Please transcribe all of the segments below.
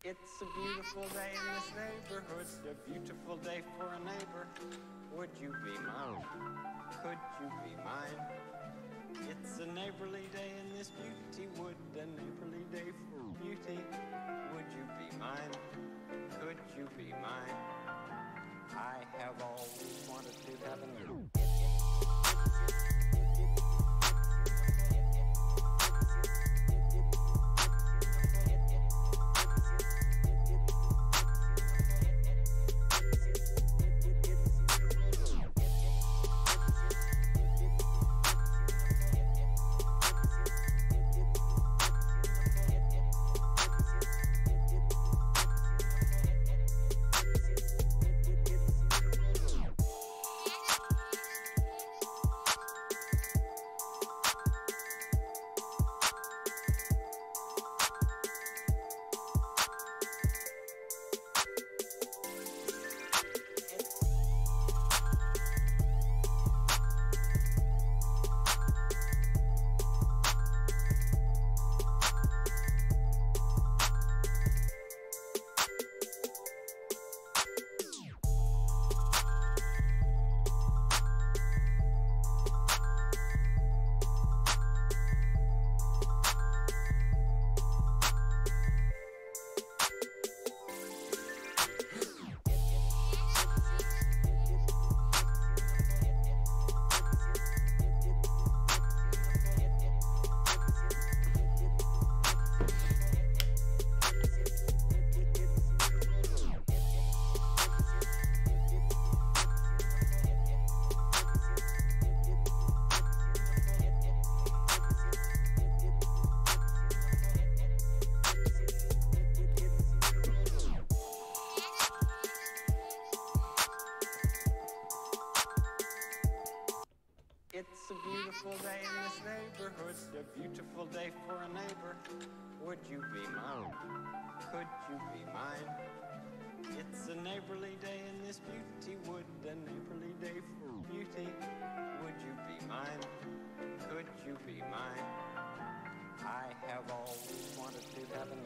It's a beautiful day in this neighborhood, a beautiful day for a neighbor. Would you be mine? Could you be mine? It's a neighborly day in this beauty wood, a neighborly day for beauty. Would you be mine? Could you be mine? I have always wanted to have a It's a beautiful day in this neighborhood, a beautiful day for a neighbor. Would you be mine? Could you be mine? It's a neighborly day in this beauty wood, a neighborly day for beauty. Would you be mine? Could you be mine? I have always wanted to have a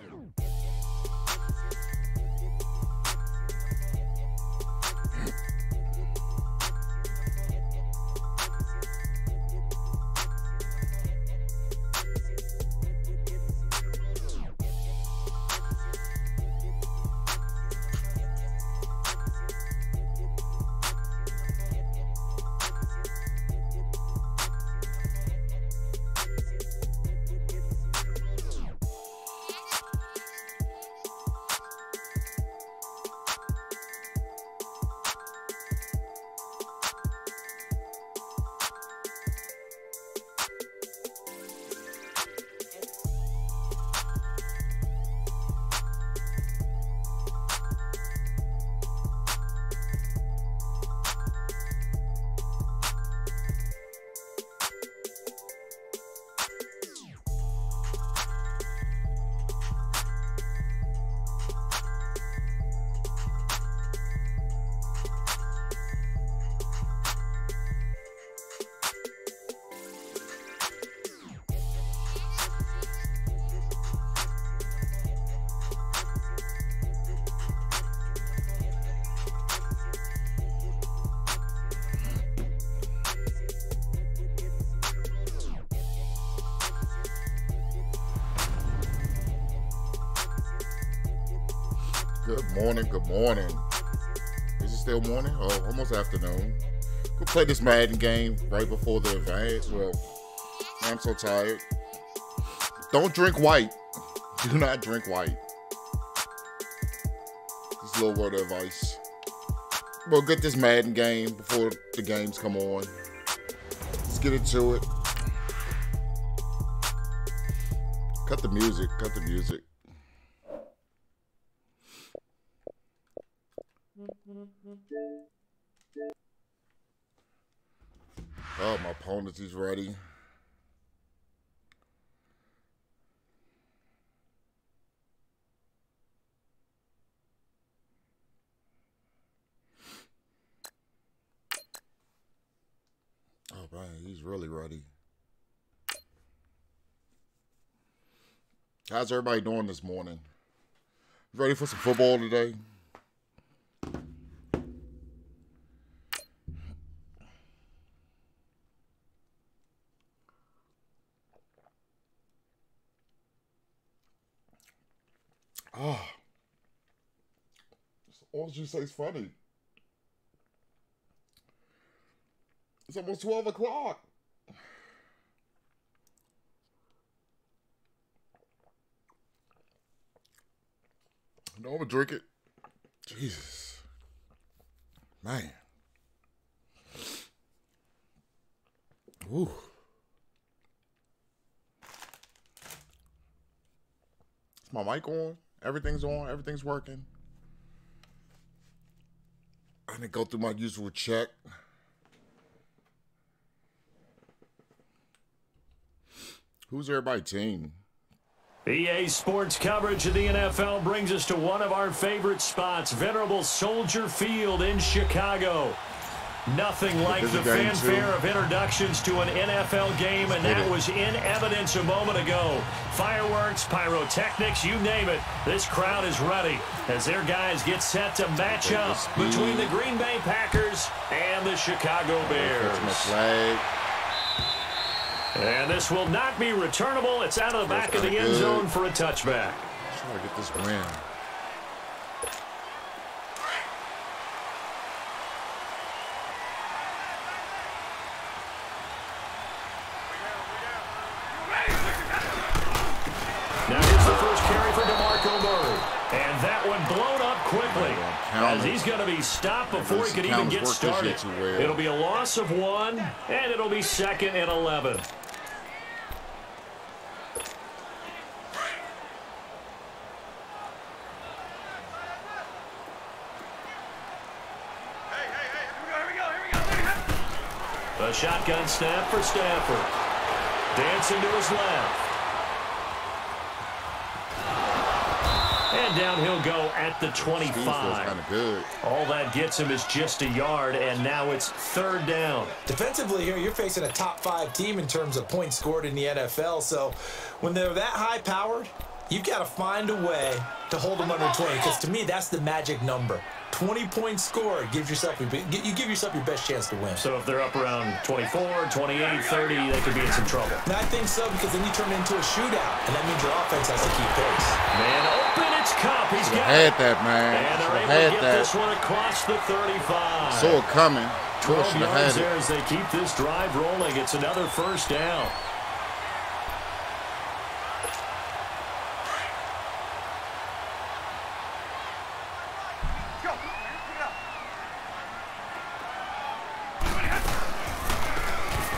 Good morning, good morning. Is it still morning? Oh, almost afternoon. Go play this Madden game right before the event. Well, I'm so tired. Don't drink white. Do not drink white. Just a little word of advice. We'll get this Madden game before the games come on. Let's get into it. Cut the music, cut the music. Oh, my opponent is ready. Oh, man, he's really ready. How's everybody doing this morning? Ready for some football today? Ah, all you say is funny. It's almost 12 o'clock. No, I'm gonna drink it. Jesus. Man. Ooh. Is my mic on? Everything's on. Everything's working. I didn't go through my usual check. Who's everybody's team? EA Sports coverage of the NFL brings us to one of our favorite spots, venerable Soldier Field in Chicago. Nothing like the fanfare of introductions to an NFL game, and that was in evidence a moment ago. Fireworks, pyrotechnics, you name it. This crowd is ready as their guys get set to match up between the Green Bay Packers and the Chicago Bears. And this will not be returnable. It's out of the back of the end zone for a touchback. Trying to get this win. Now here's the first carry for DeMarco Murray. And that one blown up quickly as he's going to be stopped before he could even get started. It'll be a loss of 1, and it'll be 2nd and 11. A shotgun snap for Stafford. Dancing to his left. And down he'll go at the 25. Kind of good. All that gets him is just a yard, and now it's 3rd down. Defensively here, you're facing a top 5 team in terms of points scored in the NFL. So when they're that high-powered, you've got to find a way to hold them under 20. Because to me, that's the magic number. 20 points scored gives yourself you give yourself your best chance to win. So if they're up around 24, 28, 30, they could be in some trouble. And I think so, because then you turn it into a shootout, and that means your offense has to keep pace. Man open, it's Cup. He's got had that, man. And they're able to get this one across the 35. Saw it coming. 12 yards there as they keep this drive rolling. It's another 1st down.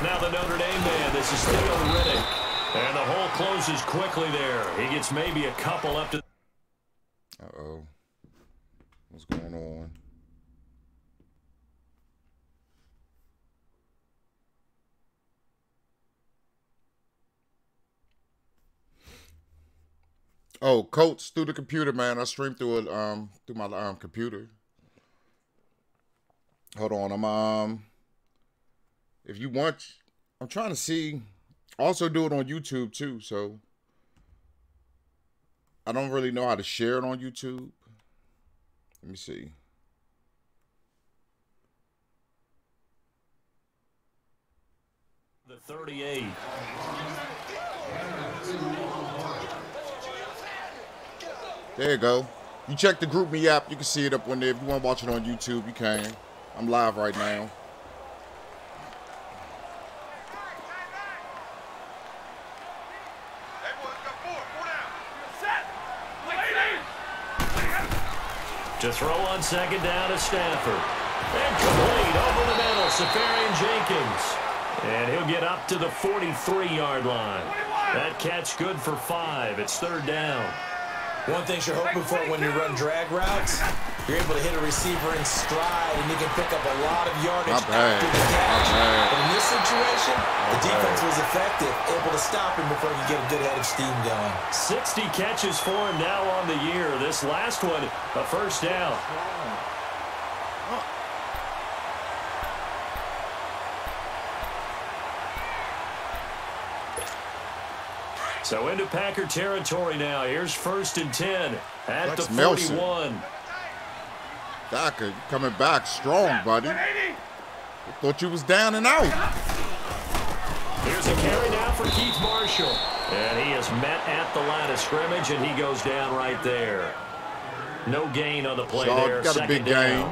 Now the Notre Dame man, this is Theo Riddick. And the hole closes quickly there. He gets maybe a couple up to... Uh-oh. What's going on? Oh, Coach, through the computer, man. I streamed through it through my computer. Hold on, if you want, I'm trying to see. Also do it on YouTube too, so I don't really know how to share it on YouTube. Let me see. The 38. There you go. You check the GroupMe app, you can see it up on there. If you want to watch it on YouTube, you can. I'm live right now. To throw on 2nd down to Stafford. And complete over the middle, Safarian Jenkins. And he'll get up to the 43-yard line. That catch good for 5. It's 3rd down. One thing you're hoping for when you run drag routes, you're able to hit a receiver in stride, and you can pick up a lot of yardage after the catch. But in this situation, the defense was effective, able to stop him before you get a good head of steam going. 60 catches for him now on the year. This last one, a 1st down. So into Packer territory now. Here's 1st and 10 at the That's 41. Docker, you coming back strong, buddy. I thought you was down and out. Here's a carry now for Keith Marshall. And he is met at the line of scrimmage, and he goes down right there. No gain on the play there. Got a big gain.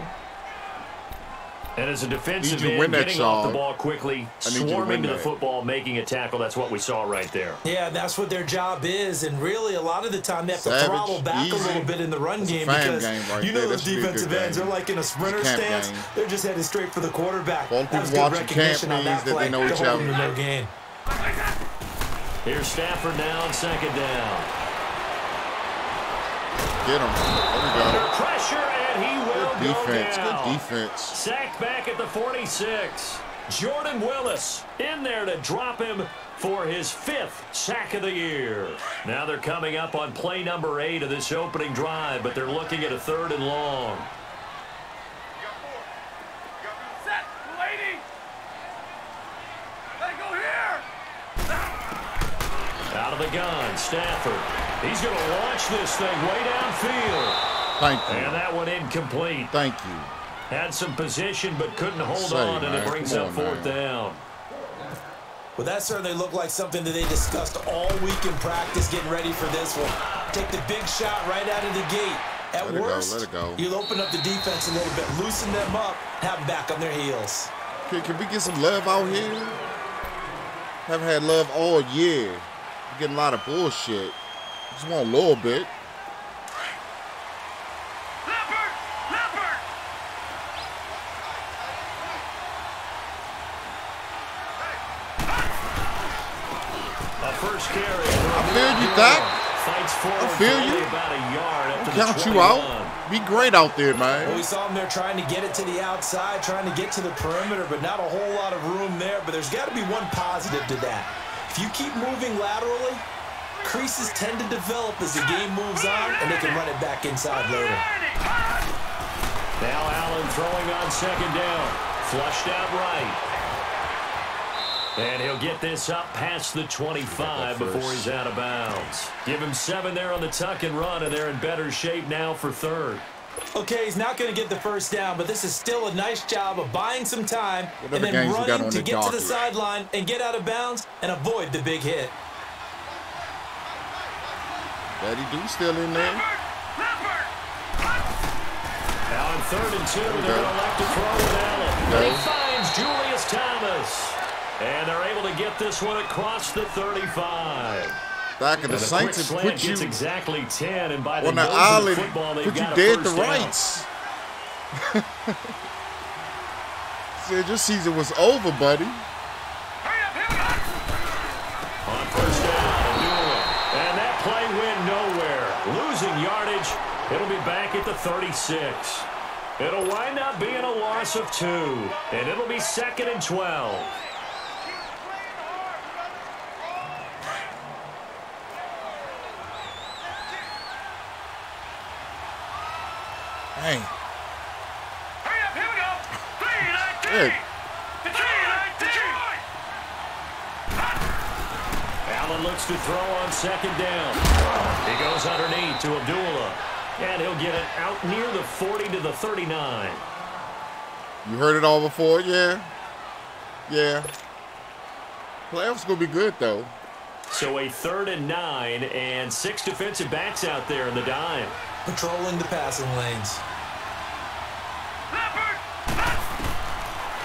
And as a defensive end, win that, getting off the ball quickly, swarming to the that. football, making a tackle. That's what we saw right there. Yeah, that's what their job is. And really, a lot of the time, they have to throttle back a little bit in the run game because right you know there. those defensive ends are like in a sprinter stance. Game. They're just headed straight for the quarterback. All That was people good watching recognition camp on that means that play they know each to hold them other. to no gain. Here's Stafford now on second down. Get him. There we go. Under pressure, and he will Good defense. go down. Good defense. Sacked back at the 46. Jordan Willis in there to drop him for his 5th sack of the year. Now they're coming up on play number 8 of this opening drive, but they're looking at a 3rd and long. Set, lady. Let it go here. Out of the gun, Stafford. He's going to launch this thing way downfield. Thank you. And that one incomplete. Thank you. Had some position but couldn't hold Say, on, and man, it brings come up on, 4th man. down. Well, that certainly looked like something that they discussed all week in practice getting ready for this one. Take the big shot right out of the gate. At worst, let it go. you'll open up the defense a little bit, loosen them up, have them back on their heels. Can we get some love out here? Haven't had love all year. We're getting a lot of bullshit. Just want a little bit. First carry. I feel you, Doc. Fights forward I feel you. about a yard up to the Count 21. you out. Be great out there, Well, man. we saw them there trying to get it to the outside, trying to get to the perimeter, but not a whole lot of room there. But there's got to be one positive to that. If you keep moving laterally, creases tend to develop as the game moves on, and they can run it back inside later. Now Allen throwing on second down. Flushed out right. And he'll get this up past the 25 before he's out of bounds. Give him 7 there on the tuck and run, and they're in better shape now for 3rd. Okay, he's not going to get the first down, but this is still a nice job of buying some time Whatever and then games we got running on to the get to the docket. sideline and get out of bounds and avoid the big hit. Daddy Do still in there. Now on 3rd and 2, they're going to elect to throw with Allen. Go. He finds Julius Thomas. And they're able to get this one across the 35. Back in And the the Saints quick and slant put you gets exactly 10, and by the on the nose of island, football, they've put you got a dead to first down. rights. Said your season was over, buddy. On first down, Abdullah. And that play went nowhere. Losing yardage. It'll be back at the 36. It'll wind up being a loss of 2. And it'll be 2nd and 12. Dang. Hurry up, here we go. 3-19. Hey. Allen looks to throw on second down. He goes underneath to Abdullah. And he'll get it out near the 40 to the 39. You heard it all before? Yeah. Yeah. Playoffs going to be good, though. So a 3rd and 9 and 6 defensive backs out there in the dime. Patrolling the passing lanes.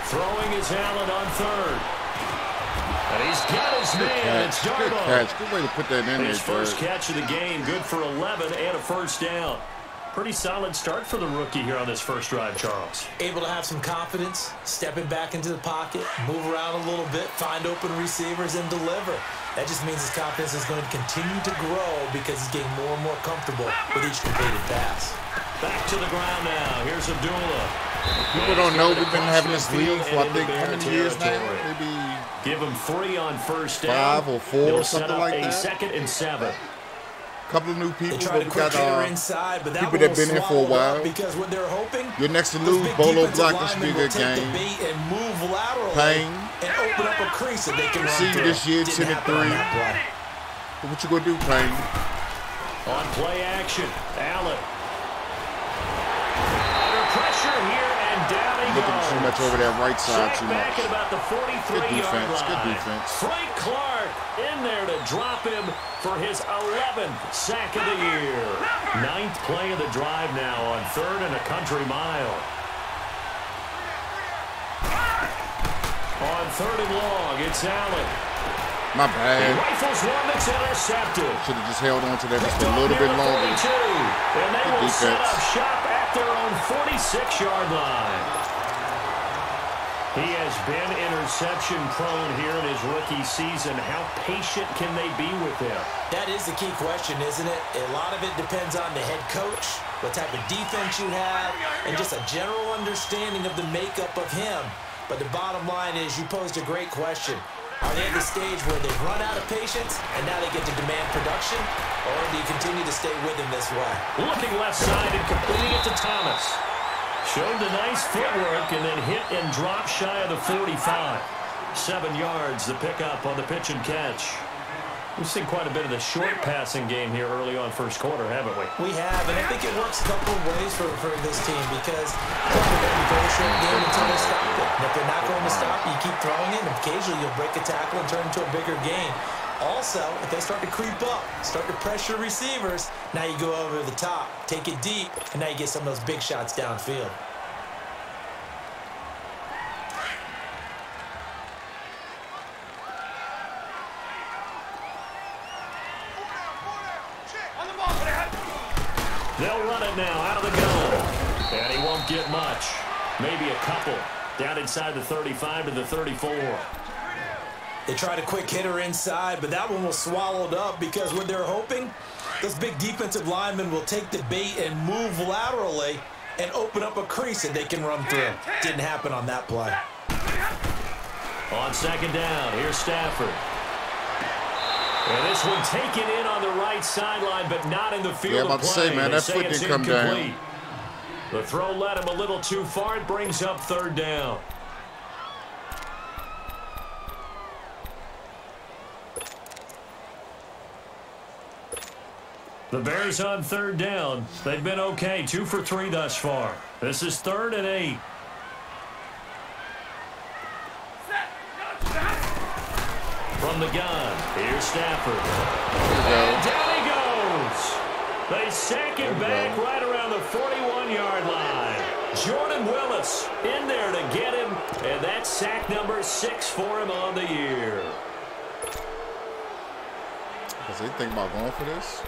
Throwing is Allen on 3rd. And he's got his man. It's Good Darbo. catch. Good way to put that in there, His first Jared. catch of the game, good for 11 and a first down. Pretty solid start for the rookie here on this first drive, Charles. Able to have some confidence, stepping back into the pocket, move around a little bit, find open receivers, and deliver. That just means his confidence is going to continue to grow because he's getting more and more comfortable with each completed pass. Back to the ground now. Here's Abdullah. People don't know we've been having this league for, I think, how many years now? Territory. Maybe Give him 3 on first down. 5 or 4 They'll or set something up like a that. 2nd and 7. a couple of new people. They tried But to we quick hitter got inside, but that people one that was been here for a swallowed while. up because what they're hoping, You're next to those lose. big Bolo defensive Black. This should be a linemen will good take the game. bait and move laterally Payne. and open up a crease that they can run See through. this year, Didn't 10 and happen on 3. that play. What you gonna do, Payne? On play action, Allen. Under pressure here, and down he goes. Looking too much over that right side too much. Back at about the 43-yard line. Good defense. Frank Clark in there to drop him for his 11th sack of the year. 9th play of the drive now on 3rd and a country mile. On 3rd and long, it's Allen. My bad. He rifles one that's intercepted. Should have just held on to that just a little bit longer. 42, and they will set up shop at their own 46-yard line. He has been interception prone here in his rookie season. How patient can they be with him? That is the key question, isn't it? A lot of it depends on the head coach, what type of defense you have, and just a general understanding of the makeup of him. But the bottom line is you posed a great question. Are they at the stage where they've run out of patience and now they get to demand production? Or do you continue to stay with him this way? Looking left side and completing it to Thomas. Showed the nice footwork and then hit and drop shy of the 45. 7 yards the pickup on the pitch and catch. We've seen quite a bit of the short passing game here early on first quarter, haven't we? We have, and I think it works a couple of ways for this team because they're going to play a short game until they stop it. And if they're not going to stop it, you keep throwing it, and occasionally you'll break a tackle and turn into a bigger game. Also, if they start to creep up, start to pressure receivers, now you go over the top, take it deep, and now you get some of those big shots downfield. They'll run it now out of the gun. And he won't get much. Maybe a couple. Down inside the 35 to the 34. They tried a quick hitter inside, but that one was swallowed up because what they're hoping, this big defensive lineman will take the bait and move laterally and open up a crease that they can run through. Didn't happen on that play. On 2nd down, here's Stafford. And this one taken in on the right sideline, but not in the field of play. Say, man, that foot didn't come down. The throw led him a little too far. It brings up 3rd down. The Bears on 3rd down. They've been okay, 2 for 3 thus far. This is 3rd and 8. From the gun, here's Stafford. And down he goes. They sack him back right around the 41-yard line. Jordan Willis in there to get him, and that's sack number 6 for him on the year. Does he think about going for this?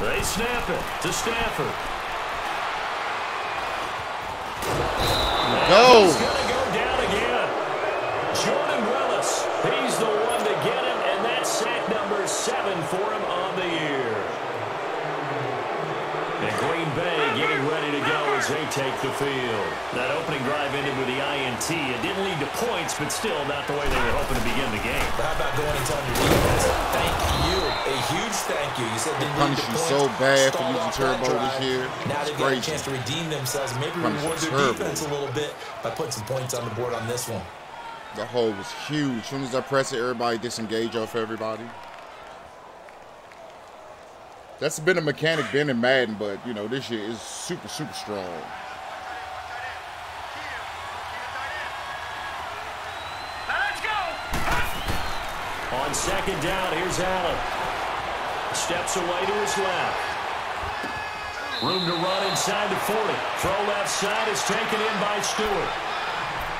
They snap it to Stafford. Go. He's going to go down again. Jordan Willis, he's the one to get him, and that's sack number 7 for him on the year. And Green Bay getting ready to go as they take the field. That opening drive ended with the INT. It didn't lead to points, but still not the way they were hoping to begin the game. But how about going and telling your defense, thank you, a huge thank you. You said didn't lead to points. So bad for using turbo this year. Now they've got a chance to redeem themselves and maybe reward their defense a little bit by putting some points on the board on this one. The hole was huge. As soon as I press it, everybody disengage off everybody. That's been a mechanic been in Madden, but, you know, this year is super, super strong. Let's go. On 2nd down, here's Allen. Steps away to his left. Room to run inside the 40. Throw left side is taken in by Stewart.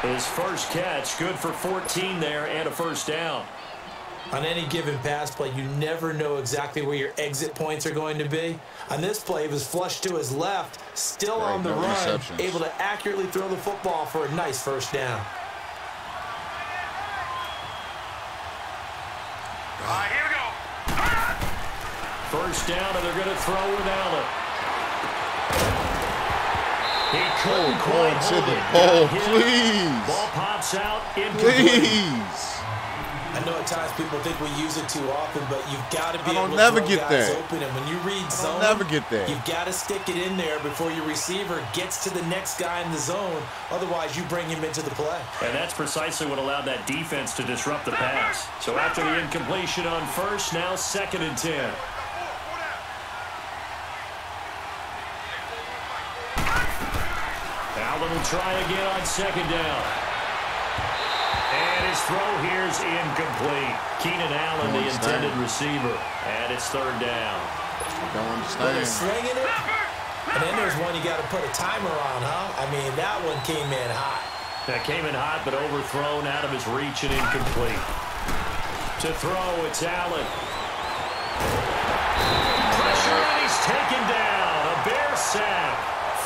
His first catch, good for 14 there and a 1st down. On any given pass play, you never know exactly where your exit points are going to be. On this play, it was flushed to his left, still on the run, able to accurately throw the football for a nice 1st down. Here we go. 1st down, and they're going to throw with Allen. He couldn't quite hold it. Oh, please. Ball pops out. Incomplete. Please. I know at times people think we use it too often, but you've got to be able to never throw get guys that. open. And when you read zone, never get that. You've got to stick it in there before your receiver gets to the next guy in the zone. Otherwise, you bring him into the play. And that's precisely what allowed that defense to disrupt the pass. So after the incompletion on first, now 2nd and 10. Allen will try again on 2nd down. And his throw here's incomplete. Keenan Allen, the intended receiver. And it's 3rd down. I don't understand. Well, they're slinging it. And then there's one you got to put a timer on, huh? I mean, that one came in hot. That came in hot, but overthrown out of his reach and incomplete. To throw, it's Allen. Pressure, and he's taken down. A Bear sack.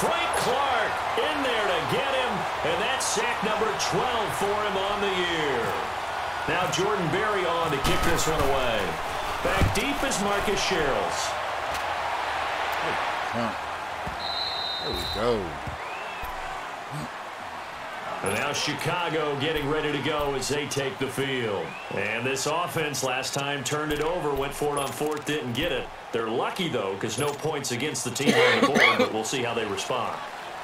Frank Clark in there to get him, and that's sack number 12 for him on the year. Now Jordan Berry on to kick this one away. Back deep is Marcus Sherrills. There we go. And now Chicago getting ready to go as they take the field. And this offense last time turned it over, went for it on 4th, didn't get it. They're lucky, though, because no points against the team on the board, but we'll see how they respond.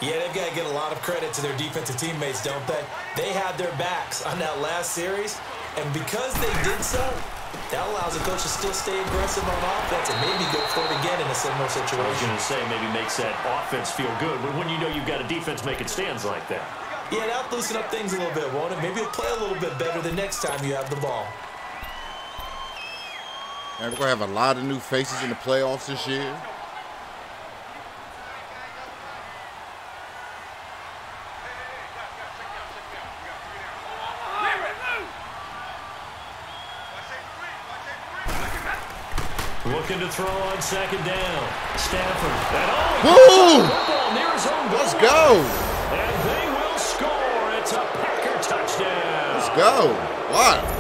Yeah, they've got to get a lot of credit to their defensive teammates, don't they? They had their backs on that last series, and because they did so, that allows the coach to still stay aggressive on offense and maybe go for it again in a similar situation. I was going to say maybe makes that offense feel good, but when you know you've got a defense making stands like that. Yeah, that'll loosen up things a little bit, won't it? Maybe you'll play a little bit better the next time you have the ball. And we're going to have a lot of new faces in the playoffs this year. Looking to throw on 2nd down. Stafford. Woo! Football near his own goal. Let's go. And they will score. It's a Packer touchdown. Let's go. Wow.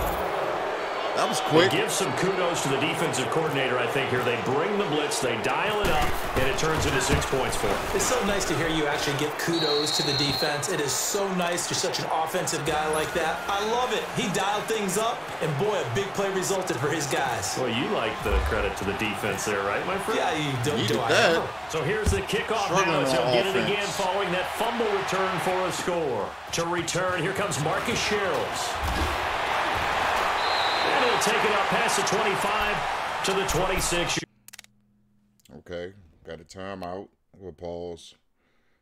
That was quick. Give some kudos to the defensive coordinator, I think, here. They bring the blitz, they dial it up, and it turns into 6 points for them. It's so nice to hear you actually give kudos to the defense. It is so nice you're such an offensive guy like that. I love it. He dialed things up, and boy, a big play resulted for his guys. Well, you like the credit to the defense there, right, my friend? Yeah, you don't Needed do I that. ever. So here's the kickoff Struggling now. He'll on get it offense. again following that fumble return for a score. To return, here comes Marcus Sherrills. And he'll take it up past the 25 to the 26. Okay, got a timeout. We'll pause,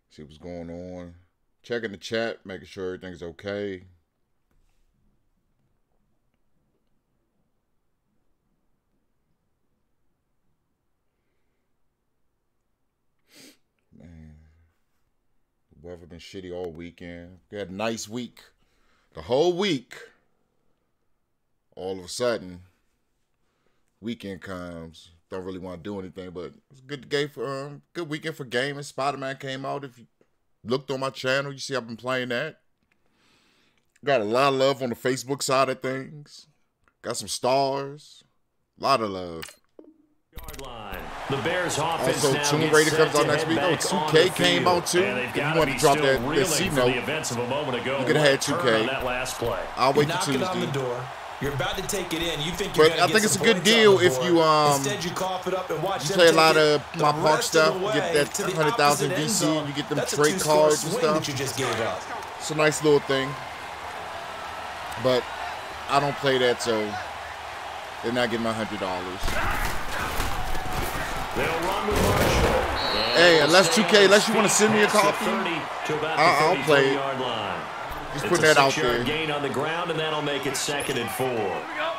see what's going on. Checking the chat, making sure everything's okay. Man, the weather been shitty all weekend. We had a nice week. The whole week. All of a sudden, weekend comes. Don't really want to do anything, but it's a good game for good weekend for gaming. Spider-Man came out. If you looked on my channel, you see I've been playing that. Got a lot of love on the Facebook side of things. Got some stars. A lot of love. Yard line. The Bears offense Also, now Tomb gets Raider set comes to out next head week. Oh, back on 2K the came field. out too. And they've If you gotta want be to drop still that reeling C from the note, events of a moment ago. you could have had Turn 2K. on that last play. I'll wait Knock till it on the Tuesday. door. You're about to take it in. You think you're But going to I get think it's a some good points on deal the if board. you Instead, you cough it up and watch you them play a take lot it of the my park rest of stuff. the You get way that to the 100,000 opposite end VC. zone. You get them That's a trade two-score cards and swing stuff. that you just gave up. It's a nice little thing. But I don't play that, so they're not getting my $100. They'll run with Marshall. Hey, unless 2K, unless you want to send me a Past the copy, 30 to about I'll the play it. 33-yard line. Just It's put a that out 6-yard there. gain on the ground, and that'll make it 2nd and 4. Here we go.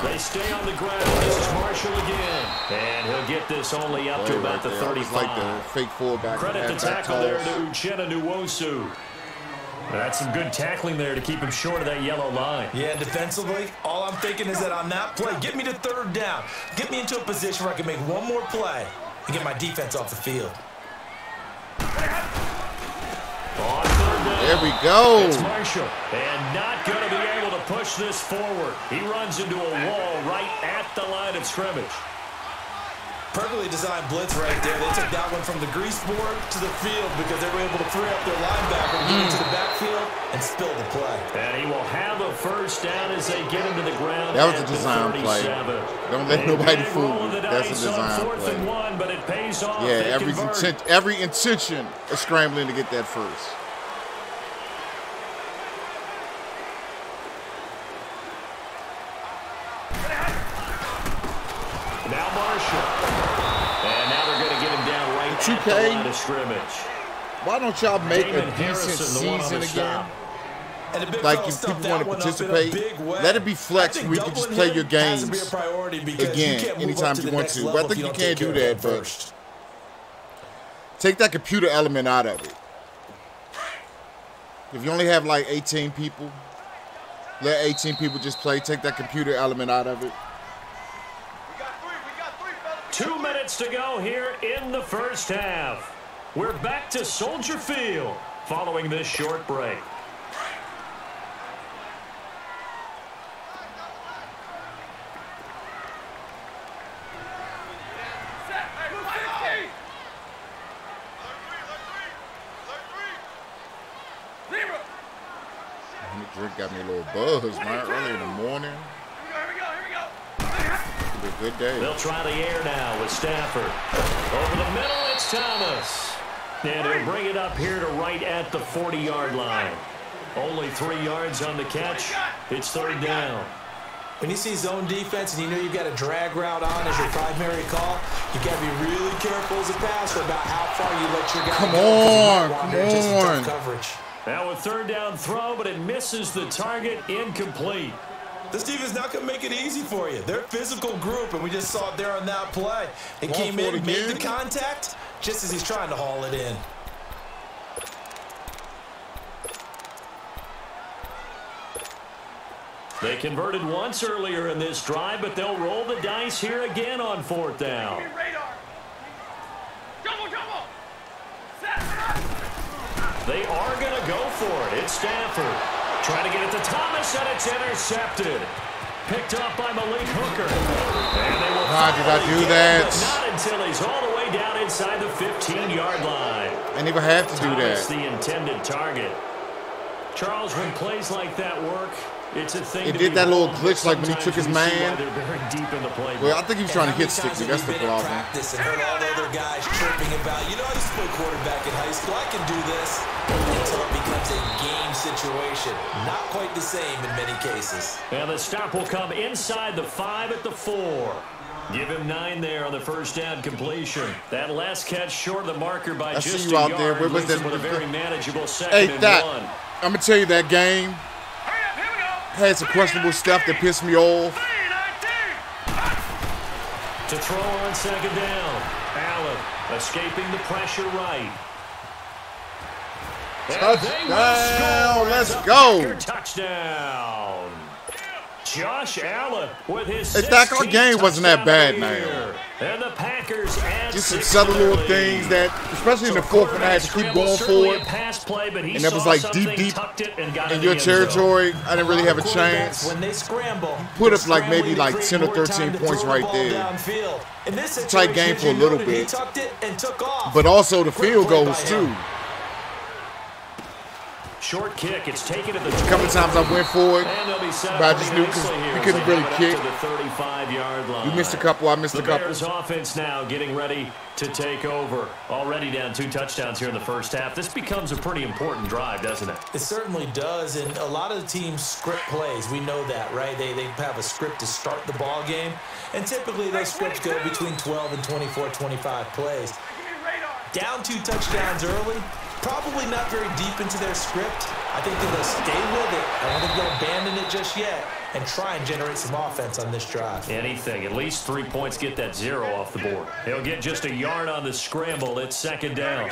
They stay on the ground. This is Marshall again. And he'll get this only up to about the 35. It's like the fake fullback. Credit the halfback tackle there toss. to Uchenna Nwosu. That's some good tackling there to keep him short of that yellow line. Yeah, defensively, all I'm thinking is that on that play, get me to 3rd down. Get me into a position where I can make one more play and get my defense off the field. On 3rd down. There we go. It's Marshall. And not going to be able to push this forward. He runs into a wall right at the line of scrimmage. Perfectly designed blitz right there. They took that one from the grease board to the field because they were able to free up their linebacker to get into the backfield and spill the play. And he will have a first down as they get him to the ground. That was a design play. Don't let nobody fool you. That's a design play. One, but it pays off. Yeah, every intention of scrambling to get that first. Now Marshall. And now they're going to get him down right at the line of scrimmage. Why don't y'all make a decent season again? Like if people want to participate, let it be flex where you can just play your games again anytime you want to. Well, I think you can't do that, but take that computer element out of it. If you only have like 18 people, let 18 people just play. Take that computer element out of it. 2 minutes to go here in the first half. We're back to Soldier Field following this short break. Drink got me a little buzz, man, early in the morning. Here we go. It'll be a good day. They'll try the air now with Stafford. Over the middle, it's Thomas. And he'll bring it up here to right at the 40-yard line. Only 3 yards on the catch. It's third down. When you see zone defense and you know you've got a drag route on as your primary call, you got to be really careful as a passer about how far you let your guy go. Come on. Coverage. Now a third down throw, but it misses the target, incomplete. This defense not going to make it easy for you. They're a physical group, and we just saw it there on that play. It came in, made the contact, just as he's trying to haul it in. They converted once earlier in this drive, but they'll roll the dice here again on fourth down. They are going to go for it. It's Stafford. Trying to get it to Thomas, and it's intercepted. Picked up by Malik Hooker. And they will did I do that? But not until he's all the way down inside the 15-yard line. I never have to do that. The intended target. Charles, when plays like that work, it's a thing. It did that little glitch like when he took his man. Well, I think he was trying to hit sticky. That's the problem. Practice and heard all the other guys chirping about, you know, I used to play quarterback in high school. I can do this until it becomes a game situation. Not quite the same in many cases. And the stop will come inside the 5 at the 4. Give him 9 there on the first down completion. That last catch short of the marker by just a yard. Leaves him with a very manageable second and 1. I'm going to tell you that game had some questionable stuff that pissed me off. To throw on second down. Allen escaping the pressure right. Touchdown! Let's go! Touchdown! Josh Allen with his our game wasn't that bad now. And the Packers add just some subtle little things that, especially in the fourth one, I had to keep going for it. And that was like deep in your territory. I didn't really have a chance. When they scramble, put up like maybe like 10 or 13 points right there. Tight game for a little bit. But also the field goals too. Short kick. It's taken at the a couple of times I went for it, but I just knew because we couldn't really kick. The 35-yard line. You missed a couple. I missed a couple. Bears offense now getting ready to take over. Already down 2 touchdowns here in the first half. This becomes a pretty important drive, doesn't it? It certainly does, and a lot of the teams script plays. We know that, right? They have a script to start the ball game, and typically those scripts go between 12 and 24, 25 plays. Down 2 touchdowns early. Probably not very deep into their script. I think they're going to stay with it. I don't think they'll abandon it just yet and try and generate some offense on this drive. Anything. At least 3 points, get that 0 off the board. He'll get just a yard on the scramble. It's second down.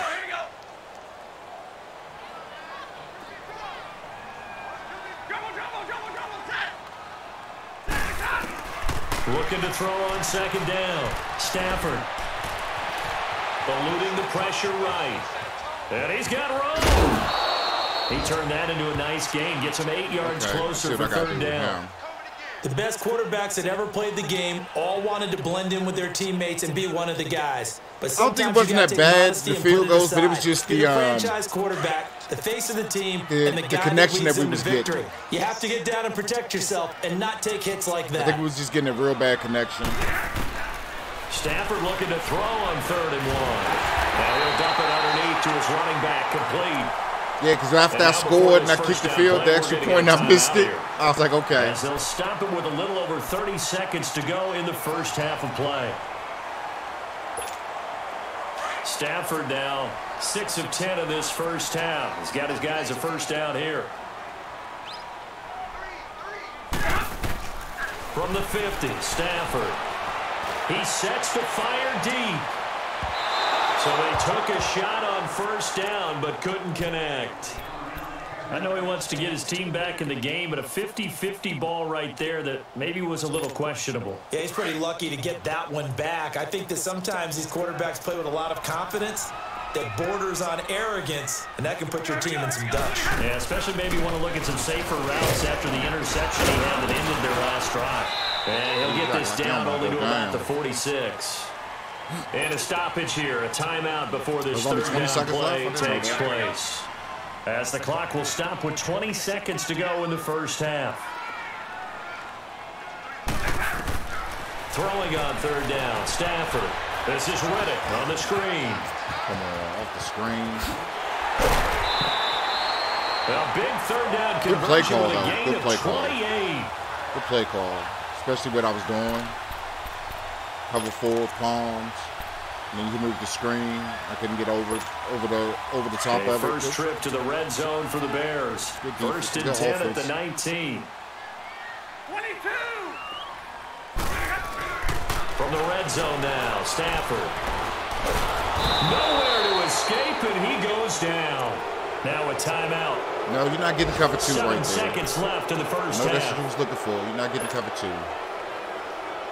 Looking to throw on second down. Stafford. Eluding the pressure right. And he's got room. He turned that into a nice gain. Gets him 8 yards closer for third down. The best quarterbacks that ever played the game all wanted to blend in with their teammates and be one of the guys. But I don't think it wasn't that bad, the field goals, but it was just the franchise quarterback, the face of the team, and the guy connection that we leads was them to victory. getting. You have to get down and protect yourself and not take hits like that. I think we was just getting a real bad connection. Stafford looking to throw on 3rd and 1. Now he'll dump it underneath to his running back, complete. Yeah, because after I scored and I kicked the field, the extra point, I missed it. I was like, okay. As they'll stop it with a little over 30 seconds to go in the first half of play. Stafford now 6 of 10 in this first half. He's got his guys a first down here. From the 50, Stafford. He sets to fire deep. So they took a shot on first down but couldn't connect. I know he wants to get his team back in the game, but a 50-50 ball right there that maybe was a little questionable. Yeah, he's pretty lucky to get that one back. I think that sometimes these quarterbacks play with a lot of confidence that borders on arrogance, and that can put your team in some dutch. Yeah, especially maybe want to look at some safer routes after the interception he had that ended their last drive. And he'll get this down only to about the 46. And a stoppage here, a timeout before this third down play takes place. As the clock will stop with 20 seconds to go in the first half. Throwing on 3rd down, Stafford. This is Riddick on the screen. Come on, off the screen. A big 3rd down Good play conversion call, with a though. gain Good of play call. 28. Good play call, especially what I was doing. Cover 4, palms. And then you can move the screen. I couldn't get over the top of it. First trip to the red zone for the Bears. First and 10 at the 19. 22. From the red zone now, Stafford. Nowhere to escape, and he goes down. Now a timeout. No, you're not getting cover 2 right there. 7 seconds left in the first No, half. that's what you was looking for. You're not getting cover 2.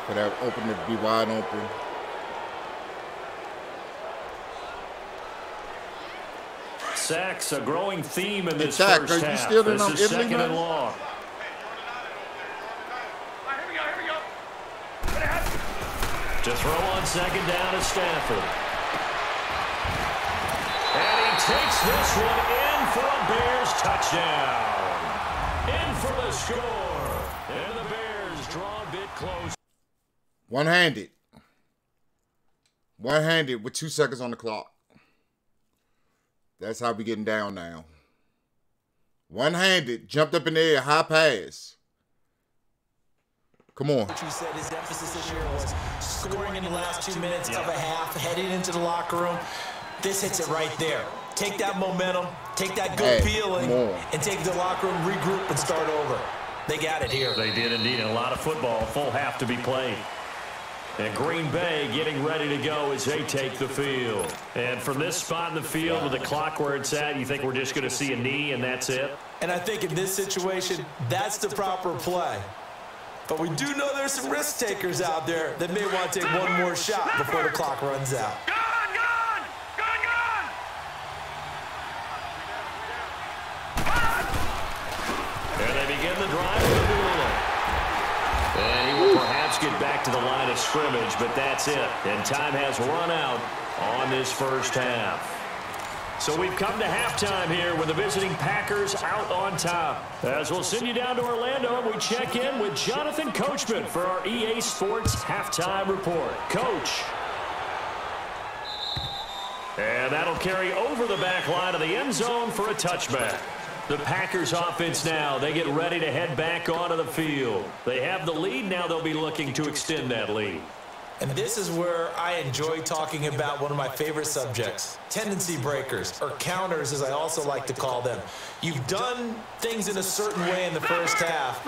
For that open to be wide open. Sacks, a growing theme in this Jack, first are you half. still in This on is Italy, second and man? long. Here we go. To throw on 2nd down is Stafford. And he takes this one in for a Bears touchdown. In for the score. And the Bears draw a bit close. One-handed. One-handed with 2 seconds on the clock. That's how we getting down now. One-handed, jumped up in the air, high pass. Come on. What you said his emphasis this year was scoring in the last 2 minutes of a half, heading into the locker room. This hits it right there. Take that momentum, take that good feeling, and take the locker room, regroup, and start over. They got it here. They did indeed, and a lot of football, full half to be played. And Green Bay getting ready to go as they take the field. And from this spot in the field with the clock where it's at, you think we're just going to see a knee and that's it? And I think in this situation, that's the proper play. But we do know there's some risk takers out there that may want to take one more shot before the clock runs out. And they begin the drive with a ruling. And he will perhaps get back to the line of scrimmage, but that's it. And time has run out on this first half. So we've come to halftime here with the visiting Packers out on top. As we'll send you down to Orlando, and we check in with Jonathan Coachman for our EA Sports Halftime Report. Coach. And that'll carry over the back line of the end zone for a touchback. The Packers offense now, they get ready to head back onto the field. They have the lead, now they'll be looking to extend that lead. And this is where I enjoy talking about one of my favorite subjects, tendency breakers, or counters as I also like to call them. You've done things in a certain way in the first half,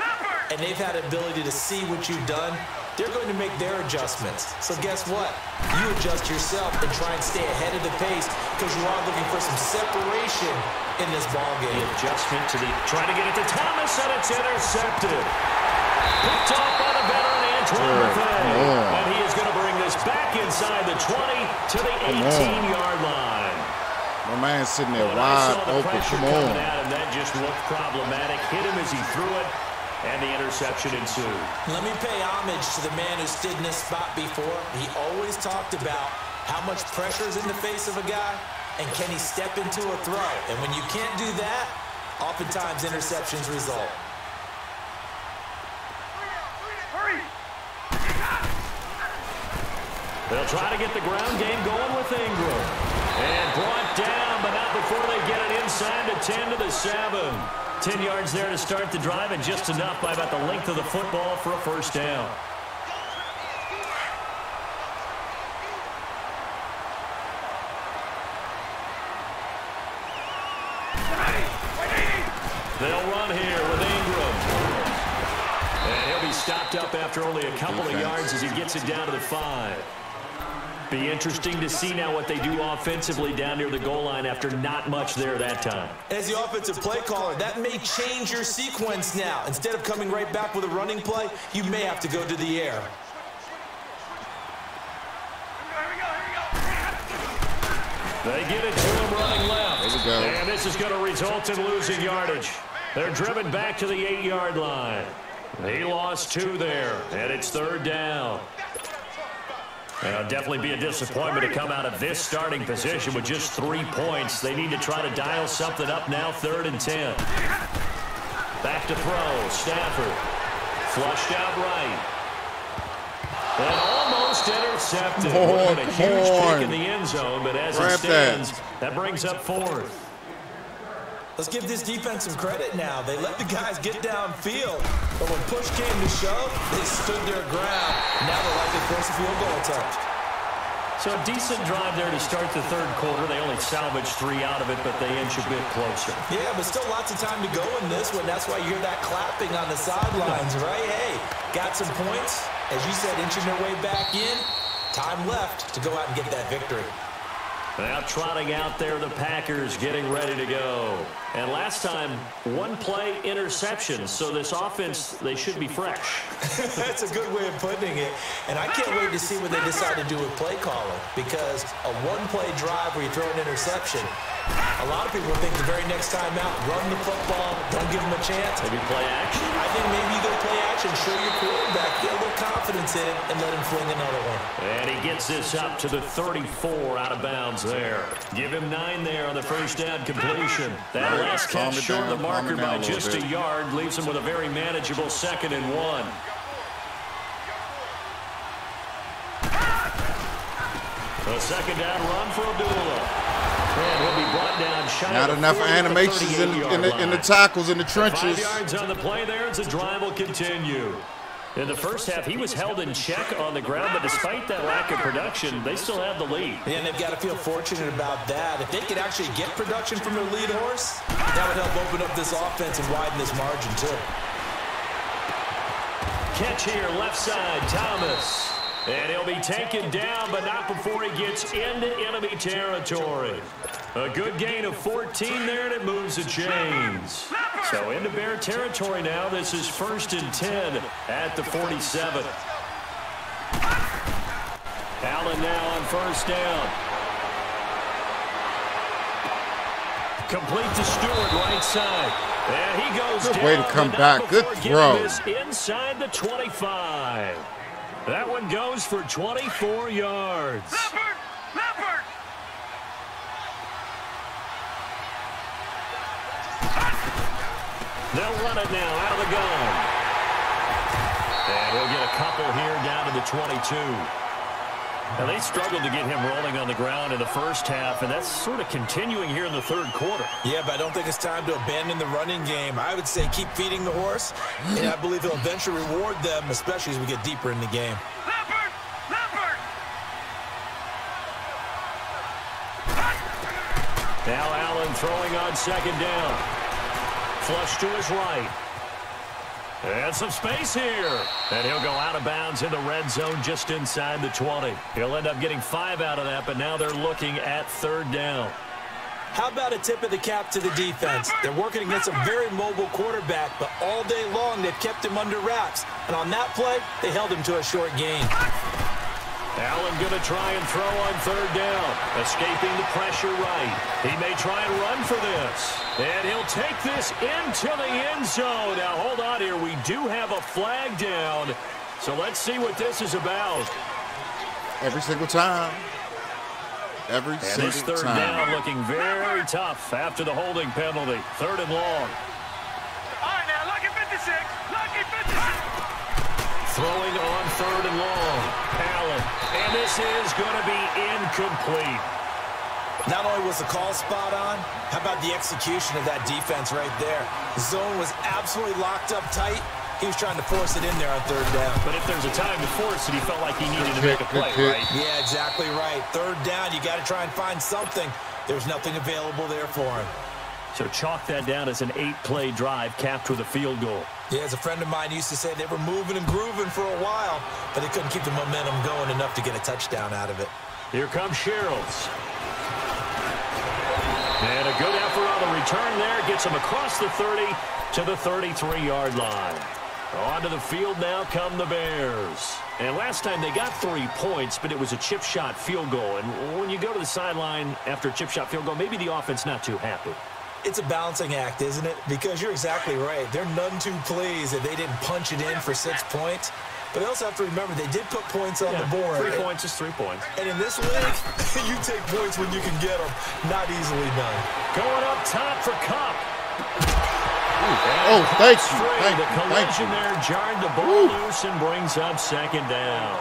and they've had the ability to see what you've done. They're going to make their adjustments. So guess what? You adjust yourself and try and stay ahead of the pace because you are looking for some separation in this ballgame. The adjustment to the, trying to get it to Thomas, and it's intercepted. Picked off by the veteran Antoine Buffet. And he is going to bring this back inside the 20 to the 18-yard line. My man's sitting there wide open. Come on. And that just looked problematic. Hit him as he threw it. and the interception ensued. Let me pay homage to the man who stood in this spot before. He always talked about how much pressure is in the face of a guy, and can he step into a throw? And when you can't do that, oftentimes interceptions result. They'll try to get the ground game going with Ingram. And brought down, but not before they get it inside the 10 to the 7. 10 yards there to start the drive, and just enough by about the length of the football for a first down. They'll run here with Ingram. And he'll be stopped up after only a couple of yards as he gets it down to the 5. Be interesting to see now what they do offensively down near the goal line after not much there that time. As the offensive play caller, that may change your sequence now. Instead of coming right back with a running play, you may have to go to the air. They get it to him running left. There we go. And this is going to result in losing yardage. They're driven back to the 8-yard line. He lost 2 there, and it's third down. It'll definitely be a disappointment to come out of this starting position with just 3 points. They need to try to dial something up now, 3rd and 10. Back to throw, Stafford. Flushed out right. And almost intercepted. Would have been a huge kick in the end zone, but as it stands, that brings up 4th. Let's give this defense some credit now. They let the guys get downfield, but when push came to shove, they stood their ground. Now they're likely to force a field goal attempt. So a decent drive there to start the 3rd quarter. They only salvaged 3 out of it, but they inch a bit closer. Yeah, but still lots of time to go in this one. That's why you hear that clapping on the sidelines, right? Hey, got some points. As you said, inching their way back in. Time left to go out and get that victory. Now trotting out there, the Packers getting ready to go. And last time, 1-play interception. So this offense, they should be fresh. That's a good way of putting it. And I can't wait to see what they decide to do with play calling. Because a 1-play drive where you throw an interception, a lot of people think the very next time out, run the football, don't give them a chance. Maybe play action? I think maybe you go play action, show your quarterback, get a little confidence in it, and let him fling another one. And he gets this up to the 34 out of bounds there. Give him 9 there on the first down completion. That last catch short of the marker by just a yard leaves him with a very manageable 2nd and 1. A 2nd down run for Abdullah. And he'll be brought down shy. Not enough animations in the tackles in the trenches. 5 yards on the play there as the drive will continue. In the first half, he was held in check on the ground, but despite that lack of production, they still have the lead. And they've got to feel fortunate about that. If they could actually get production from their lead horse, that would help open up this offense and widen this margin too. Catch here, left side, Thomas. And he'll be taken down, but not before he gets into enemy territory. A good gain of 14 there, and it moves the chains. So into Bear territory now. This is 1st and 10 at the 47. Allen now on 1st down. Complete to Stewart, right side. And he goes down. Good way to come back. Good throw. Inside the 25. That one goes for 24 yards. Leopard! They'll run it now out of the gun. And he'll get a couple here down to the 22. Now, they struggled to get him rolling on the ground in the first half, and that's sort of continuing here in the 3rd quarter. Yeah, but I don't think it's time to abandon the running game. I would say keep feeding the horse, and I believe he'll eventually reward them, especially as we get deeper in the game. Leopard! Now Allen throwing on 2nd down. Flush to his right. And some space here. And he'll go out of bounds in the red zone just inside the 20. He'll end up getting 5 out of that, but now they're looking at 3rd down. How about a tip of the cap to the defense? They're working against a very mobile quarterback, but all day long they've kept him under wraps. And on that play, they held him to a short gain. Allen going to try and throw on third down. Escaping the pressure right. He may try and run for this. And he'll take this into the end zone. Now, hold on here. We do have a flag down. So let's see what this is about. Every single time. Every and single this third time. down looking very tough after the holding penalty. 3rd and long. All right, now, lucky 56. Lucky 56. Throwing on 3rd and long. Allen. And this is going to be incomplete. Not only was the call spot on, how about the execution of that defense right there? The zone was absolutely locked up tight. He was trying to force it in there on 3rd down. But if there's a time to force it, he felt like he needed to make a play, right? Yeah, exactly right. 3rd down, you got to try and find something. There's nothing available there for him. So chalk that down as an 8-play drive capped with a field goal. Yeah, as a friend of mine used to say, they were moving and grooving for a while, but they couldn't keep the momentum going enough to get a touchdown out of it. Here comes Sherrills. And a good effort on the return there. Gets him across the 30 to the 33-yard line. Onto the field now come the Bears. And last time they got 3 points, but it was a chip shot field goal. And when you go to the sideline after a chip shot field goal, maybe the offense not too happy. It's a balancing act, isn't it? Because you're exactly right. They're none too pleased that they didn't punch it in for 6 points. But they also have to remember they did put points on the board. 3 points is 3 points. And in this league, you take points when you can get them. Not easily done. Going up top for Cup. Oh, thank you. The collision there jarred the ball loose and brings up 2nd down.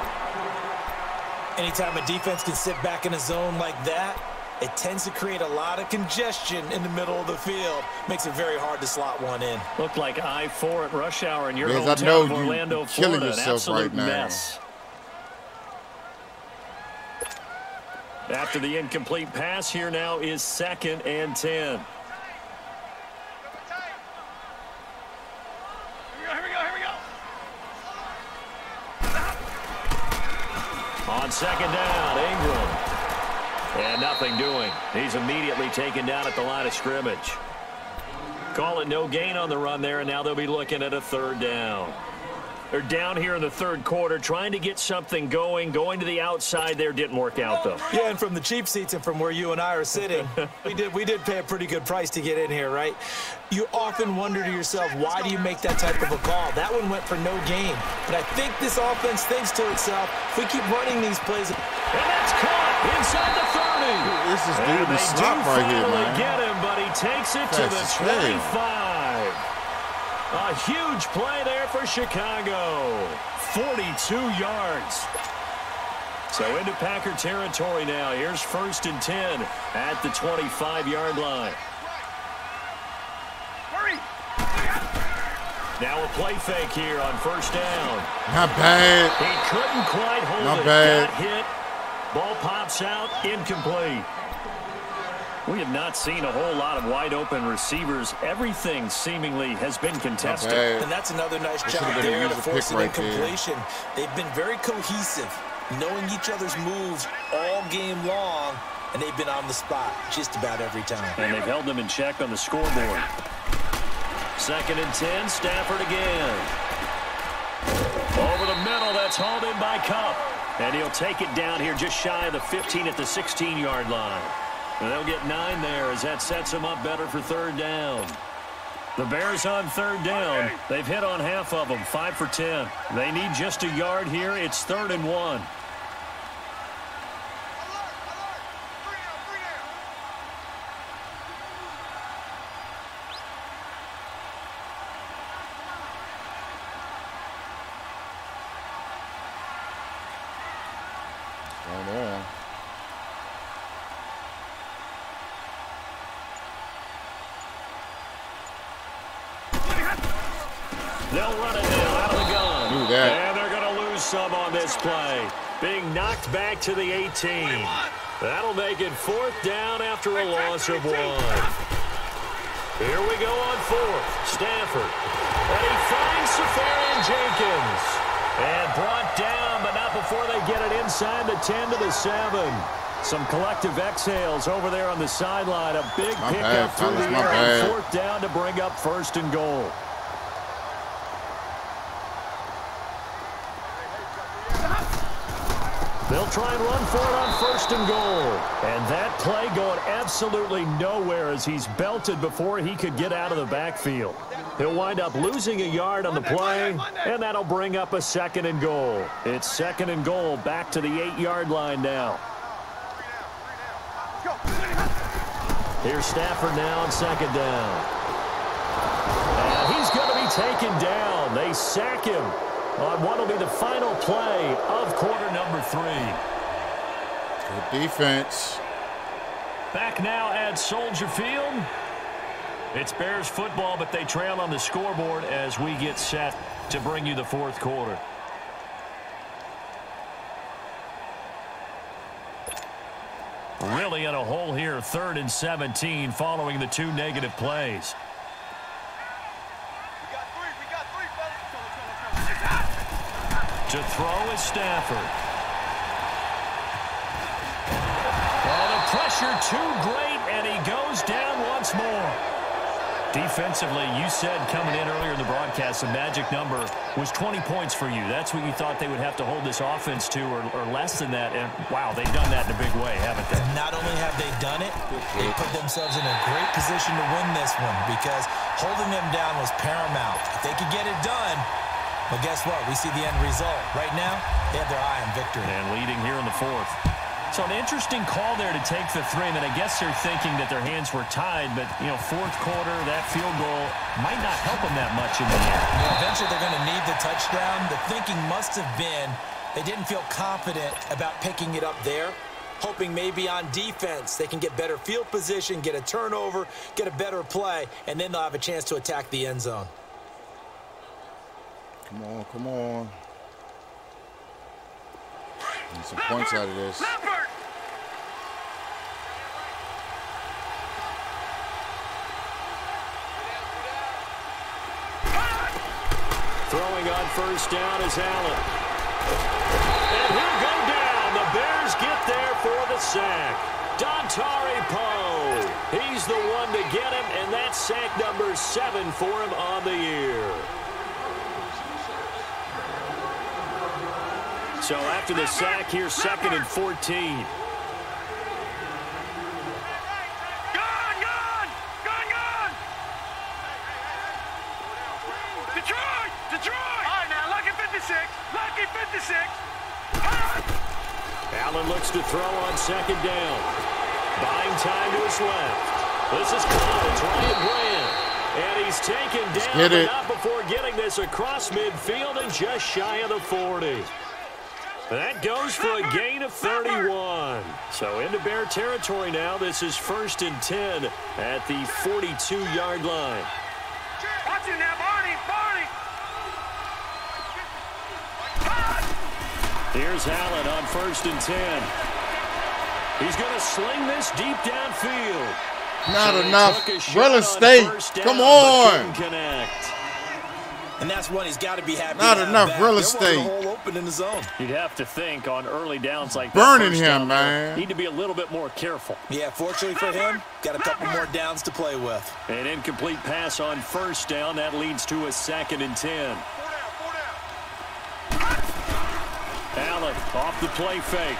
Anytime a defense can sit back in a zone like that, it tends to create a lot of congestion in the middle of the field. Makes it very hard to slot one in. Looked like I-4 at rush hour in your Because hometown I know of Orlando, you're killing Florida. yourself An absolute right now. mess. After the incomplete pass, here now is 2nd and 10. Here we go. On 2nd down, Ingram. And nothing doing. He's immediately taken down at the line of scrimmage. Call it no gain on the run there, and now they'll be looking at a 3rd down. They're down here in the 3rd quarter, trying to get something going. Going to the outside there didn't work out, though. Yeah, and from the cheap seats and from where you and I are sitting, we did pay a pretty good price to get in here, right? You often wonder to yourself, why do you make that type of a call? That one went for no gain. But I think this offense thinks to itself, if we keep running these plays... And that's caught inside the 30. This is dude And the they slot do right here, finally man. get him, but he takes it to the That's his 25. A huge play there for Chicago. 42 yards. So into Packer territory now. Here's 1st and 10 at the 25-yard line. Hurry. Now a play fake here on 1st down. Not bad. He couldn't quite hold Not it. bad. Got hit. Ball pops out. Incomplete. We have not seen a whole lot of wide-open receivers. Everything seemingly has been contested. And that's another nice job should've been a there to user force pick an right there. incompletion. They've been very cohesive, knowing each other's moves all game long, and they've been on the spot just about every time. And they've held them in check on the scoreboard. 2nd and 10, Stafford again. Over the middle, that's hauled in by Cup. And he'll take it down here just shy of the 15 at the 16-yard line. And they'll get 9 there as that sets them up better for 3rd down. The Bears on 3rd down. They've hit on half of them, 5 for 10. They need just a yard here. It's 3rd and 1. Hold on. They'll run it now out of the gun. Do that. And they're going to lose some on this play. Being knocked back to the 18. That'll make it 4th down after a loss of 1. Here we go on 4th. Stafford. And he finds Safarian Jenkins. And brought down, but not before they get it inside the 10 to the 7. Some collective exhales over there on the sideline. A big pickup through the air. 4th down to bring up 1st and goal. They'll try and run for it on 1st and goal. And that play going absolutely nowhere as he's belted before he could get out of the backfield. He'll wind up losing a yard on the play, and that'll bring up a 2nd and goal. It's 2nd and goal back to the 8-yard line now. Here's Stafford now on 2nd down. And he's going to be taken down. They sack him on what will be the final play of quarter number 3. Good defense. Back now at Soldier Field. It's Bears football, but they trail on the scoreboard as we get set to bring you the 4th quarter. Really in a hole here, 3rd and 17 following the 2 negative plays. To throw is Stafford. Oh, the pressure too great, and he goes down once more. Defensively, you said coming in earlier in the broadcast, the magic number was 20 points for you. That's what you thought they would have to hold this offense to, or less than that. And, wow, they've done that in a big way, haven't they? And not only have they done it, they put themselves in a great position to win this one because holding them down was paramount. If they could get it done, well, guess what? We see the end result. Right now, they have their eye on victory. And leading here in the 4th. So an interesting call there to take the 3, and then I guess they're thinking that their hands were tied, but, 4th quarter, that field goal might not help them that much in the end. Eventually they're going to need the touchdown. The thinking must have been they didn't feel confident about picking it up there, hoping maybe on defense they can get better field position, get a turnover, get a better play, and then they'll have a chance to attack the end zone. Come on, come on. Need some points out of this. Throwing on 1st down is Allen. And he'll go down. The Bears get there for the sack. Dontari Poe. He's the one to get him, and that's sack number 7 for him on the year. So after the sack, here's 2nd and 14. Detroit! All right, now, lucky 56. Lucky 56. Allen looks to throw on 2nd down. Buying time to his left. This is caught. It's Ryan Grant. And he's taken down, but not before getting this across midfield and just shy of the 40. That goes for a gain of 31. So into Bear territory now. This is 1st and 10 at the 42-yard line. Watch it now, Barney. Here's Allen on 1st and 10. He's going to sling this deep downfield. Not enough real estate. Come on. Connect. And that's one he's got to be happy. Not enough real estate. Hole open in the zone. You'd have to think on early downs like burning that. Him, man. Need to be a little bit more careful. Yeah, fortunately for him, got a couple more downs to play with. An incomplete pass on 1st down. That leads to a 2nd and 10. Allen off the play fake.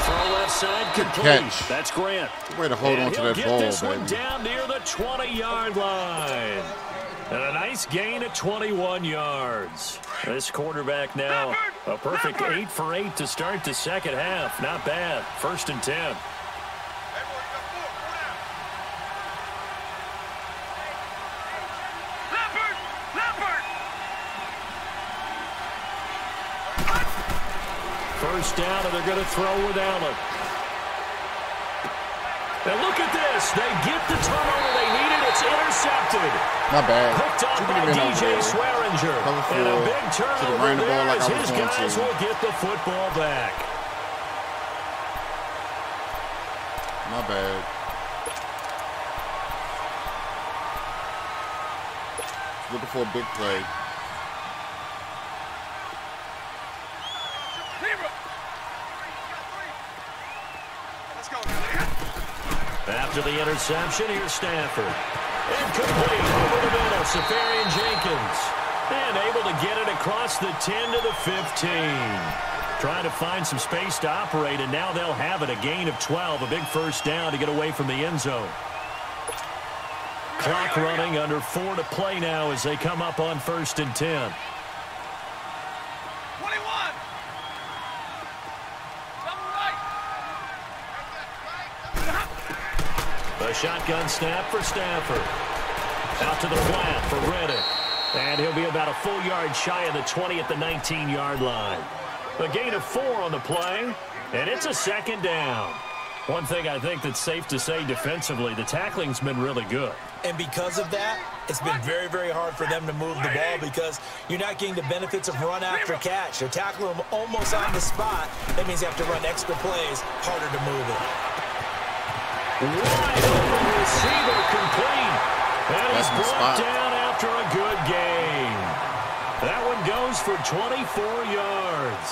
Throw left side complete. That's Grant. Way to hold on to that ball, this baby. One down near the 20-yard line. And a nice gain of 21 yards. This quarterback now a perfect 8 for 8 to start the 2nd half. Not bad. 1st and 10. First down, and they're going to throw with Allen. And look at this. They get the turnover they needed. It's intercepted. Not bad. Picked up by DJ Swearinger. And a big turnover there as his guys will get the football back. Not bad. Looking for a big play. After the interception, here's Stafford. Incomplete over the middle, Safarian Jenkins. And able to get it across the 10 to the 15. Trying to find some space to operate, and now they'll have it. A gain of 12, a big first down to get away from the end zone. Clock running, under 4 to play now as they come up on 1st and 10. 21. A shotgun snap for Stafford. Out to the flat for Reddick. And he'll be about a full yard shy of the 20 at the 19-yard line. A gain of 4 on the play, and it's a 2nd down. One thing I think that's safe to say defensively, the tackling's been really good. And because of that, it's been very, very hard for them to move the ball because you're not getting the benefits of run after catch. They're tackling them almost on the spot. That means they have to run extra plays, harder to move it. Wide open receiver complete. And he's brought down after a good game. That one goes for 24 yards.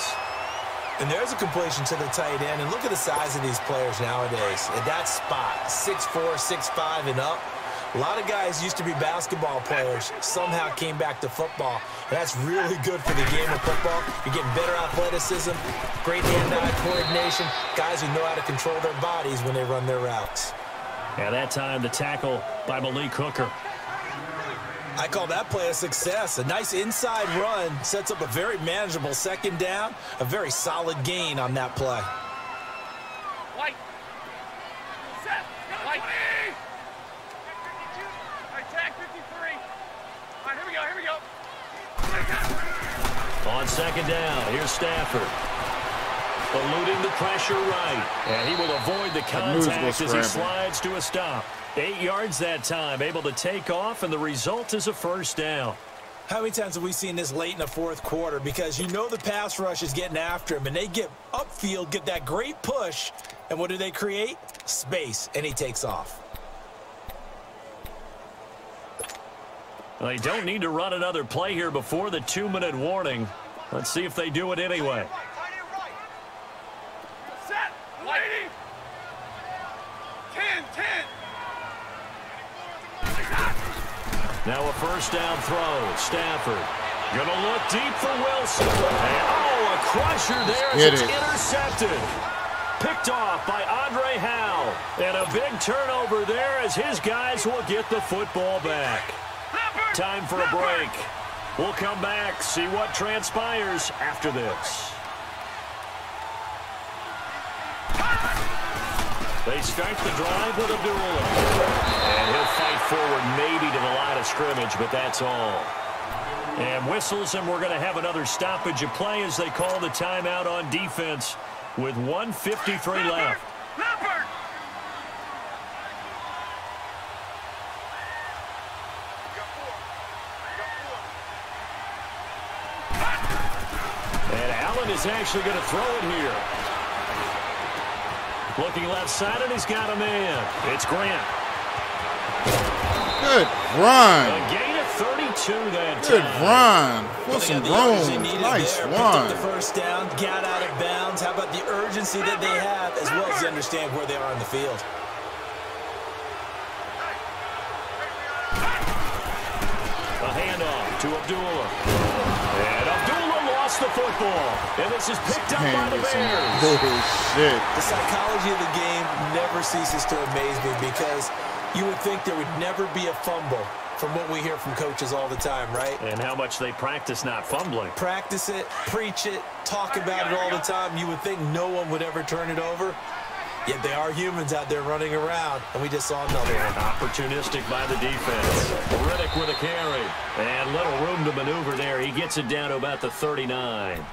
And there's a completion to the tight end. And look at the size of these players nowadays. At that spot, 6'4", 6'5", and up. A lot of guys used to be basketball players, somehow came back to football. And that's really good for the game of football. You're getting better athleticism, great hand-eye coordination, guys who know how to control their bodies when they run their routes. And that time, the tackle by Malik Hooker. I call that play a success. A nice inside run sets up a very manageable 2nd down, a very solid gain on that play. White. Set. White. Tag 53. All right, here we go. On 2nd down, here's Stafford. Eluding the pressure right. And he will avoid the contact as he slides to a stop. 8 yards that time, able to take off, and the result is a 1st down. How many times have we seen this late in the 4th quarter? Because you know the pass rush is getting after him, and they get upfield, get that great push, and what do they create? Space, and he takes off. They don't need to run another play here before the 2-minute warning. Let's see if they do it anyway. Set. Lady. 10. Now a 1st down throw. Stafford gonna look deep for Wilson. And, oh, a crusher there as it's intercepted. Picked off by Andre Howe. And a big turnover there as his guys will get the football back. Time for a break. We'll come back, see what transpires after this. They start the drive with Abdullah. And he'll fight forward maybe to the line of scrimmage, but that's all. And whistles, and we're going to have another stoppage of play as they call the timeout on defense with 1:53 left. And Allen is actually going to throw it here. Looking left side, and he's got a man. It's Grant. Good run. A gain of 32 that Good time. run. Put some room. Nice run. The 1st down, got out of bounds. How about the urgency that they have, as well as they understand where they are on the field? A handoff to Abdullah. And Abdullah lost the football. And this is picked up by the Bears. Oh, shit. The psychology of the game never ceases to amaze me because you would think there would never be a fumble from what we hear from coaches all the time, right? And how much they practice not fumbling. Practice it, preach it, talk about it all the time. You would think no one would ever turn it over. Yet they are humans out there running around, and we just saw another one. Opportunistic by the defense. Reddick with a carry. And little room to maneuver there. He gets it down to about the 39.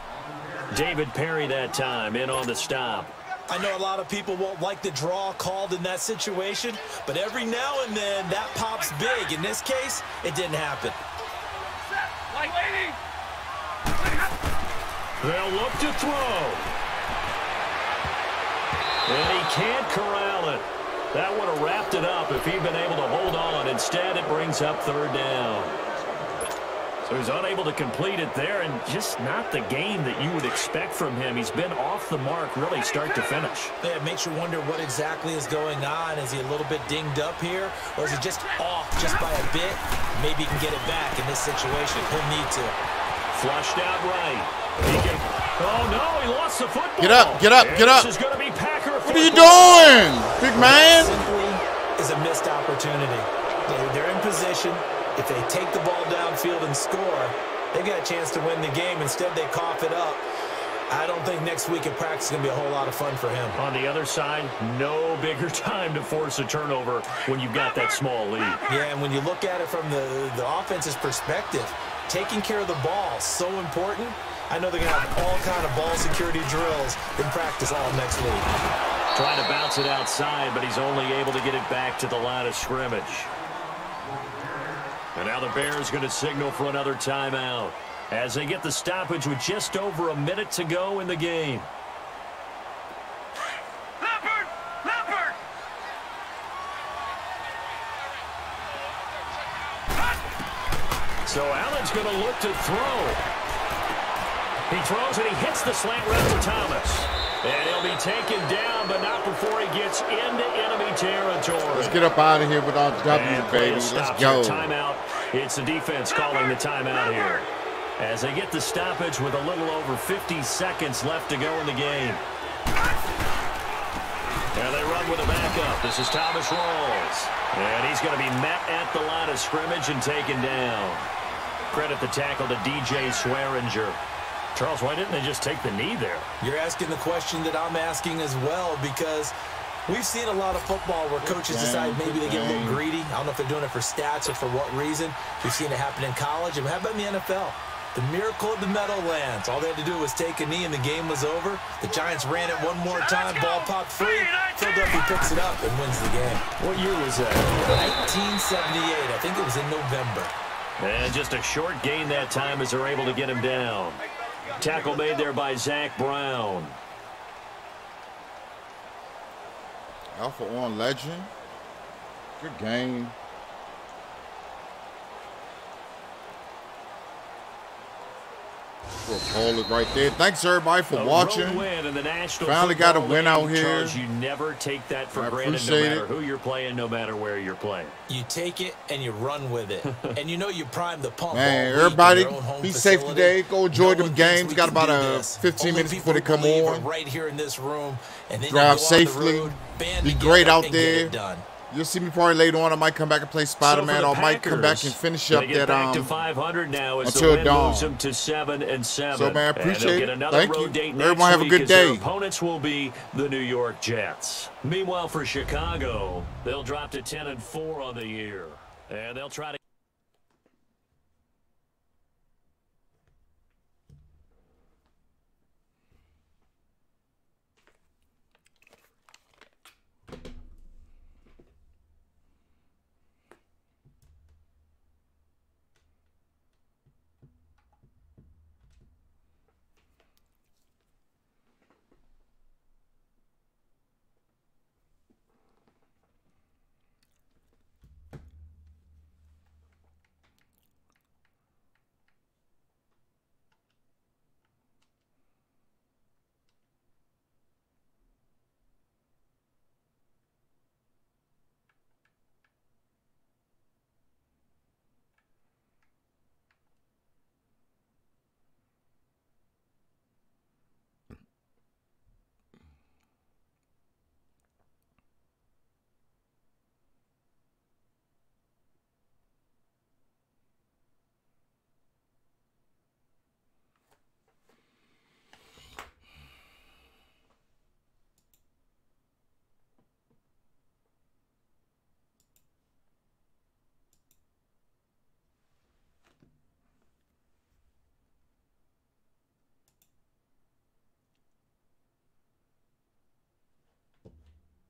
David Perry that time in on the stop. I know a lot of people won't like the draw called in that situation, but every now and then that pops big. In this case, it didn't happen. They'll look to throw. And he can't corral it. That would have wrapped it up if he'd been able to hold on. Instead, it brings up 3rd down. So he's unable to complete it there, and just not the game that you would expect from him. He's been off the mark really start to finish. Yeah, it makes you wonder what exactly is going on. Is he a little bit dinged up here, or is he just off just by a bit? Maybe he can get it back in this situation. He'll need to. Flushed out right. Oh, no, he lost the football. Get up, get up, get up. This is going to be Packer What are you doing, big man? Simply is a missed opportunity. They're in position. If they take the ball downfield and score, they've got a chance to win the game. Instead, they cough it up. I don't think next week at practice is going to be a whole lot of fun for him. On the other side, no bigger time to force a turnover when you've got that small lead. Yeah, and when you look at it from the offense's perspective, taking care of the ball is so important. I know they're going to have all kind of ball security drills in practice all next week. Trying to bounce it outside, but he's only able to get it back to the line of scrimmage. And now the Bears going to signal for another timeout as they get the stoppage with just over a minute to go in the game. Leopard! So Allen's going to look to throw. He throws and he hits the slant route to Thomas. And he'll be taken down, but not before he gets into enemy territory. Let's get up out of here with our W, baby. Let's go. Timeout. It's the defense calling the timeout here, as they get the stoppage with a little over 50 seconds left to go in the game. And they run with a backup. This is Thomas Rawls. And he's going to be met at the line of scrimmage and taken down. Credit the tackle to DJ Swearinger. Charles, why didn't they just take the knee there? You're asking the question that I'm asking as well, because we've seen a lot of football where coaches decide maybe they get a little greedy. I don't know if they're doing it for stats or for what reason. We've seen it happen in college. And how about in the NFL? The miracle of the Meadowlands. All they had to do was take a knee and the game was over. The Giants ran it one more time. Ball popped free. Philadelphia picks it up and wins the game. What year was that? 1978. I think it was in November. And just a short gain that time as they're able to get him down. Tackle made there by Zach Brown. Alpha on legend. Good game. We'll call it right there. Thanks everybody for watching. Finally got a win out here. Charles, you never take that for granted, no matter who you're playing, no matter where you're playing. You take it and you run with it. And you know you prime the pump. Man, everybody be safe today. Go enjoy them games. Got about 15 minutes before they come on. Right here in this room. And then drive safely. Be great out there. You'll see me probably later on. I might come back and play Spider-Man, or I might come back and finish up that to 500 now as until the dawn. Moves them to 7-7. So man, I appreciate it. Thank you. Everyone have a good day. Their opponents will be the New York Jets. Meanwhile, for Chicago, they'll drop to 10-4 on the year, and they'll try to